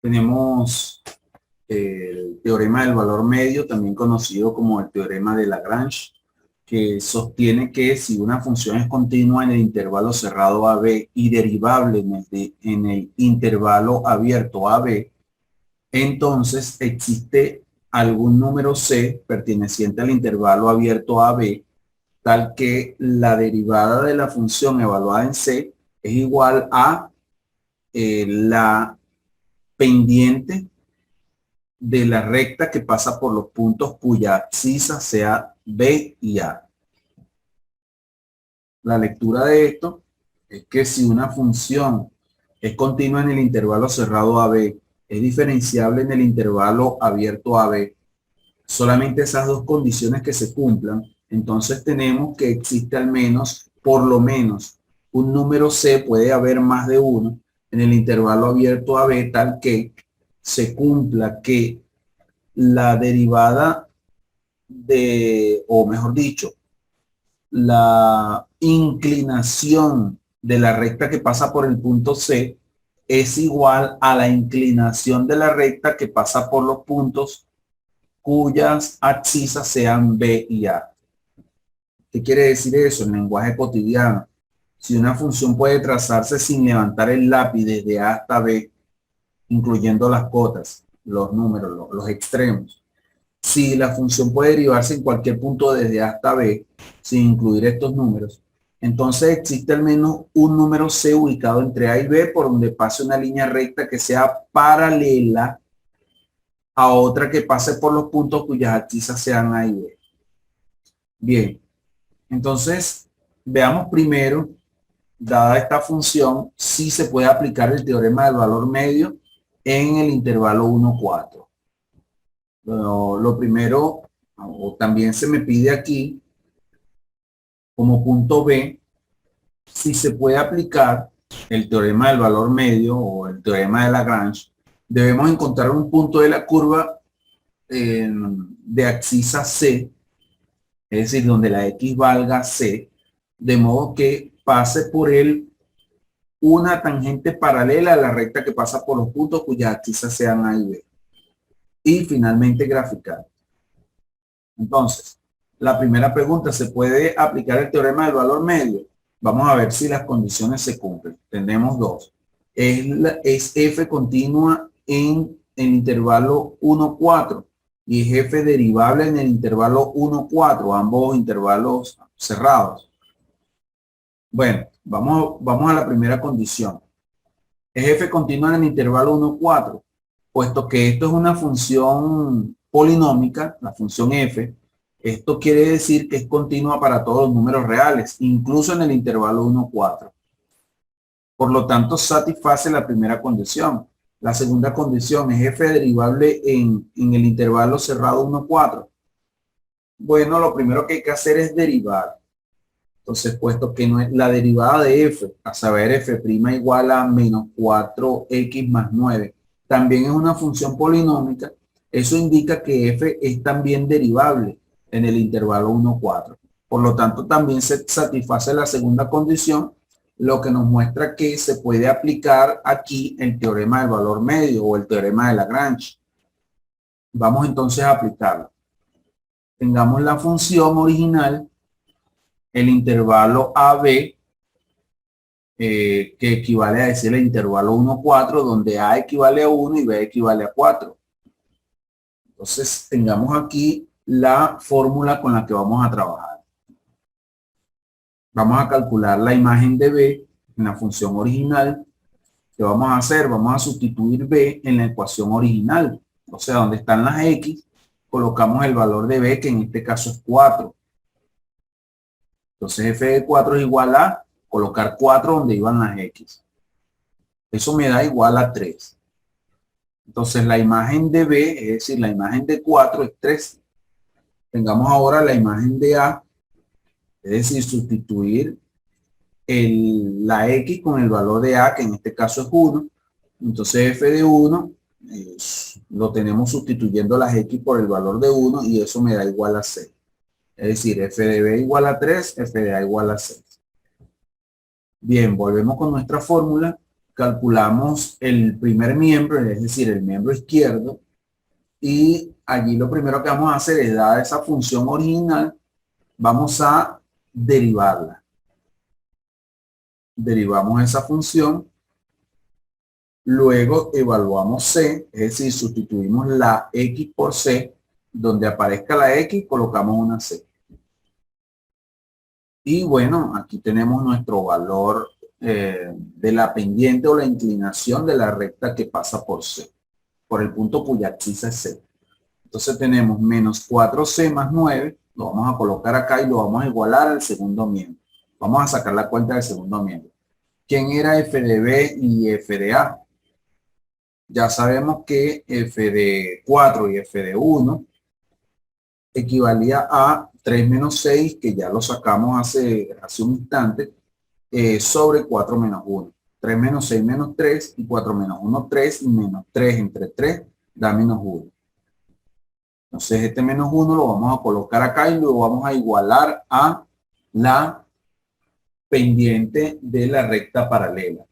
Tenemos el teorema del valor medio, también conocido como el teorema de Lagrange, que sostiene que si una función es continua en el intervalo cerrado AB y derivable en el intervalo abierto AB, entonces existe algún número C perteneciente al intervalo abierto AB, tal que la derivada de la función evaluada en C es igual a la pendiente de la recta que pasa por los puntos cuya abscisa sea B y A. La lectura de esto es que si una función es continua en el intervalo cerrado AB, es diferenciable en el intervalo abierto AB, solamente esas dos condiciones que se cumplan, entonces tenemos que existe al menos, por lo menos, un número C, puede haber más de uno, en el intervalo abierto AB, tal que se cumpla que la derivada o mejor dicho, la inclinación de la recta que pasa por el punto C es igual a la inclinación de la recta que pasa por los puntos cuyas abscisas sean B y A. ¿Qué quiere decir eso en lenguaje cotidiano? Si una función puede trazarse sin levantar el lápiz desde A hasta B, incluyendo las cotas, los números, los extremos. Si la función puede derivarse en cualquier punto desde A hasta B, sin incluir estos números, entonces existe al menos un número C ubicado entre A y B por donde pase una línea recta que sea paralela a otra que pase por los puntos cuyas abscisas sean A y B. Bien, entonces veamos primero, dada esta función, si se puede aplicar el teorema del valor medio en el intervalo 1,4. Lo primero, o también se me pide aquí, como punto B, si se puede aplicar el teorema del valor medio o el teorema de Lagrange, debemos encontrar un punto de la curva de abscisa C, es decir, donde la X valga C, de modo que pase por él una tangente paralela a la recta que pasa por los puntos cuyas abscisas sean A y B. Y finalmente graficar. Entonces, la primera pregunta, ¿se puede aplicar el teorema del valor medio? Vamos a ver si las condiciones se cumplen. Tenemos dos. Es f continua en el intervalo 1,4 y es f derivable en el intervalo 1,4, ambos intervalos cerrados. Bueno, vamos a la primera condición. Es f continua en el intervalo 1,4, puesto que esto es una función polinómica, la función f. Esto quiere decir que es continua para todos los números reales, incluso en el intervalo 1,4. Por lo tanto, satisface la primera condición. La segunda condición es f derivable en el intervalo cerrado 1,4. Bueno, lo primero que hay que hacer es derivar. Entonces, puesto que no es la derivada de f, a saber f' igual a menos 4x más 9, también es una función polinómica, eso indica que f es también derivable en el intervalo 1,4. Por lo tanto, también se satisface la segunda condición, lo que nos muestra que se puede aplicar aquí el teorema del valor medio o el teorema de Lagrange. Vamos entonces a aplicarlo. Tengamos la función original, el intervalo AB, que equivale a decir el intervalo 1,4, donde A equivale a 1 y B equivale a 4. Entonces, tengamos aquí la fórmula con la que vamos a trabajar. Vamos a calcular la imagen de B en la función original. ¿Qué vamos a hacer? Vamos a sustituir B en la ecuación original. O sea, donde están las X, colocamos el valor de B, que en este caso es 4. Entonces, f de 4 es igual a colocar 4 donde iban las X. Eso me da igual a 3. Entonces, la imagen de B, es decir, la imagen de 4 es 3. Tengamos ahora la imagen de A, es decir, sustituir la X con el valor de A, que en este caso es 1. Entonces, f de 1 lo tenemos sustituyendo las X por el valor de 1 y eso me da igual a 6. Es decir, f de B igual a 3, f de A igual a 6. Bien, volvemos con nuestra fórmula. calculamos el primer miembro, es decir, el miembro izquierdo, y allí lo primero que vamos a hacer es dar esa función original, vamos a derivarla. Derivamos esa función, luego evaluamos C, es decir, sustituimos la X por C, donde aparezca la X colocamos una C. Y bueno, aquí tenemos nuestro valor de la pendiente o la inclinación de la recta que pasa por C, por el punto cuya axis es C. Entonces tenemos menos 4C más 9, lo vamos a colocar acá y lo vamos a igualar al segundo miembro. Vamos a sacar la cuenta del segundo miembro. ¿Quién era f de B y f de A? Ya sabemos que f de 4 y f de 1 equivalía a 3 menos 6, que ya lo sacamos hace un instante, sobre 4 menos 1. 3 menos 6 menos 3 y 4 menos 1, 3 y menos 3 entre 3 da menos 1. Entonces este menos 1 lo vamos a colocar acá y lo vamos a igualar a la pendiente de la recta paralela,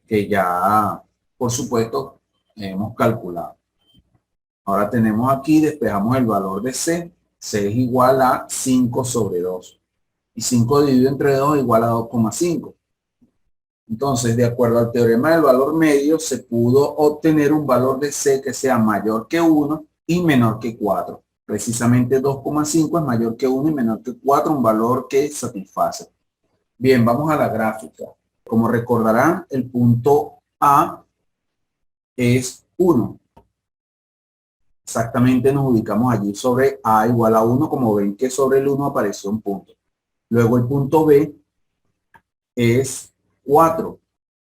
que ya, por supuesto, hemos calculado. Ahora tenemos aquí, despejamos el valor de C. C es igual a 5 sobre 2. Y 5 dividido entre 2 es igual a 2,5. Entonces, de acuerdo al teorema del valor medio, se pudo obtener un valor de C que sea mayor que 1 y menor que 4. Precisamente 2,5 es mayor que 1 y menor que 4, un valor que satisface. Bien, vamos a la gráfica. Como recordarán, el punto A es 1. Exactamente nos ubicamos allí sobre A igual a 1, como ven que sobre el 1 apareció un punto. Luego el punto B es 4.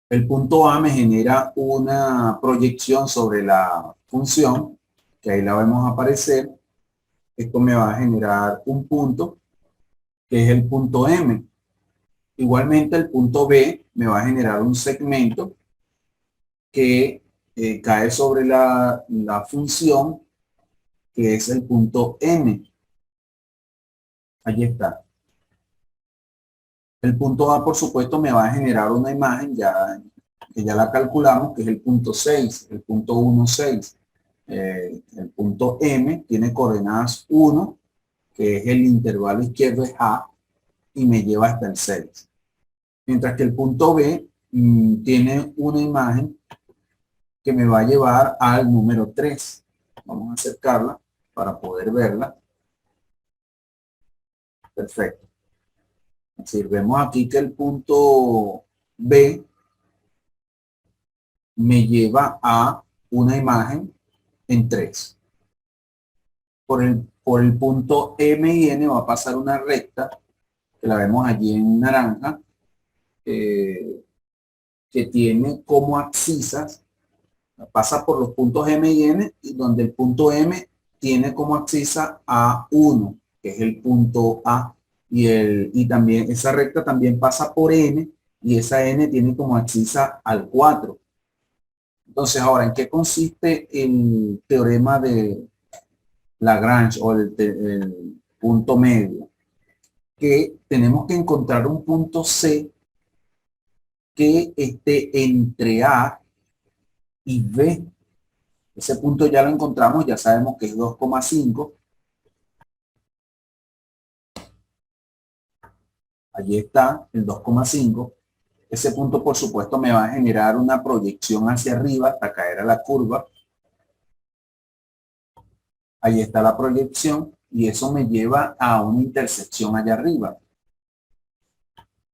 El punto A me genera una proyección sobre la función, que ahí la vemos aparecer. Esto me va a generar un punto, que es el punto M. Igualmente el punto B me va a generar un segmento que cae sobre la función, que es el punto N. Allí está. El punto A, por supuesto, me va a generar una imagen que ya la calculamos, que es el punto 6, el punto 1, 6. El punto M tiene coordenadas 1, que es el intervalo izquierdo es A, y me lleva hasta el 6. Mientras que el punto B tiene una imagen que me va a llevar al número 3. Vamos a acercarla para poder verla. Perfecto. Es decir, vemos aquí que el punto B me lleva a una imagen en 3. Por el punto M y N va a pasar una recta, que la vemos allí en naranja, que tiene como abscisas, pasa por los puntos M y N, y donde el punto M tiene como abscisa A1, que es el punto A, y también esa recta también pasa por N, y esa N tiene como abscisa al 4. Entonces, ahora, ¿en qué consiste el teorema de Lagrange o el punto medio? Que tenemos que encontrar un punto C que esté entre A y B. Ese punto ya lo encontramos, ya sabemos que es 2,5. Allí está el 2,5. Ese punto, por supuesto, me va a generar una proyección hacia arriba hasta caer a la curva. Ahí está la proyección y eso me lleva a una intersección allá arriba,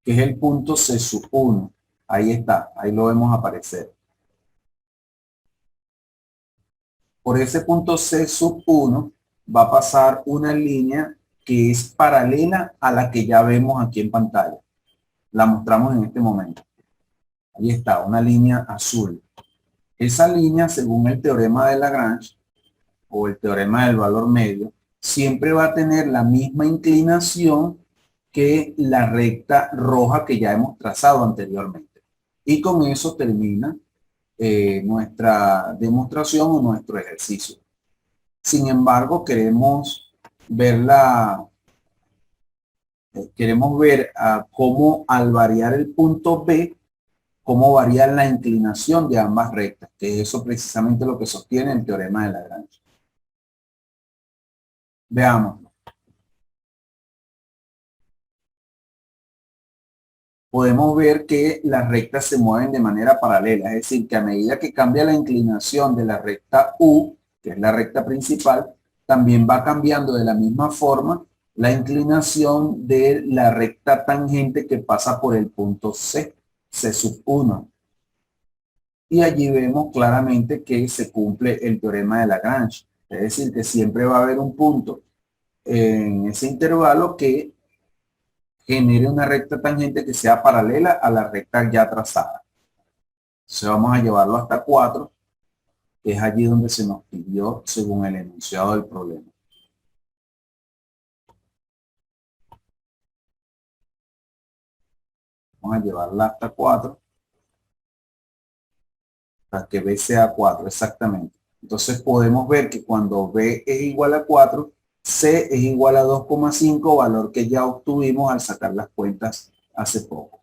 que es el punto C sub 1. Ahí está, ahí lo vemos aparecer. Por ese punto C sub 1 va a pasar una línea que es paralela a la que ya vemos aquí en pantalla. La mostramos en este momento. Ahí está, una línea azul. Esa línea, según el teorema de Lagrange o el teorema del valor medio, siempre va a tener la misma inclinación que la recta roja que ya hemos trazado anteriormente. Y con eso termina nuestra demostración o nuestro ejercicio. Sin embargo, queremos ver cómo al variar el punto B, cómo varía la inclinación de ambas rectas, que es eso precisamente lo que sostiene el teorema de Lagrange. Veamos. Podemos ver que las rectas se mueven de manera paralela, es decir, que a medida que cambia la inclinación de la recta U, que es la recta principal, también va cambiando de la misma forma la inclinación de la recta tangente que pasa por el punto C, C1. Y allí vemos claramente que se cumple el teorema de Lagrange, es decir, que siempre va a haber un punto en ese intervalo que genere una recta tangente que sea paralela a la recta ya trazada. Entonces vamos a llevarlo hasta 4, que es allí donde se nos pidió según el enunciado del problema. Vamos a llevarla hasta 4, para que B sea 4, exactamente. Entonces podemos ver que cuando B es igual a 4, C es igual a 2,5, valor que ya obtuvimos al sacar las cuentas hace poco.